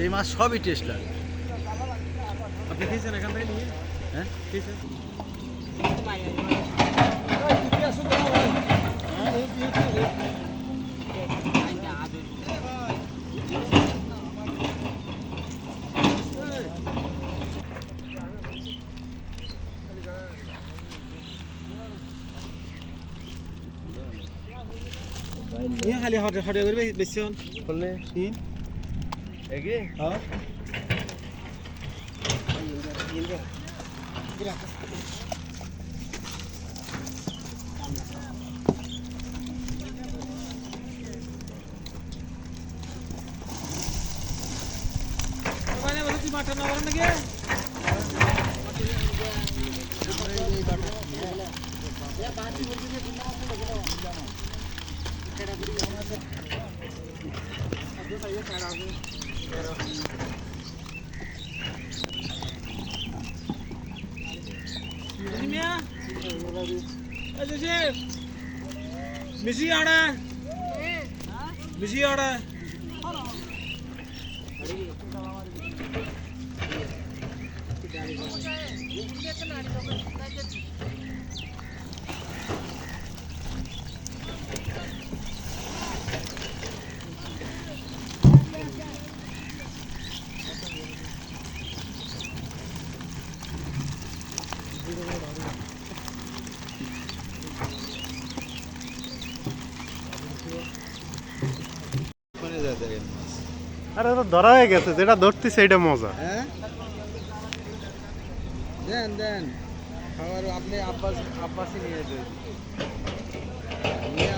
এই মাছ সবই টেস্ট লাগে। আপনি খেয়েছেন এখান থেকে নিয়ে? হ্যাঁ খেয়েছেন? ये खाली हट हट करबे बेसी हन बोलने तीन एगे हां मैंने बोला तू मटन ना वरन लगे या बात ही बोलते थे बिना आपको लगेगा मिसी आड़ा मिसी आड़ा আরে তো ধরা হয়ে গেছে, যেটা ধরতি সেইটা মজা। হ্যাঁ দেন দেন খাবার আপনি আব্বাসই নিয়ে যাবেন নিয়ে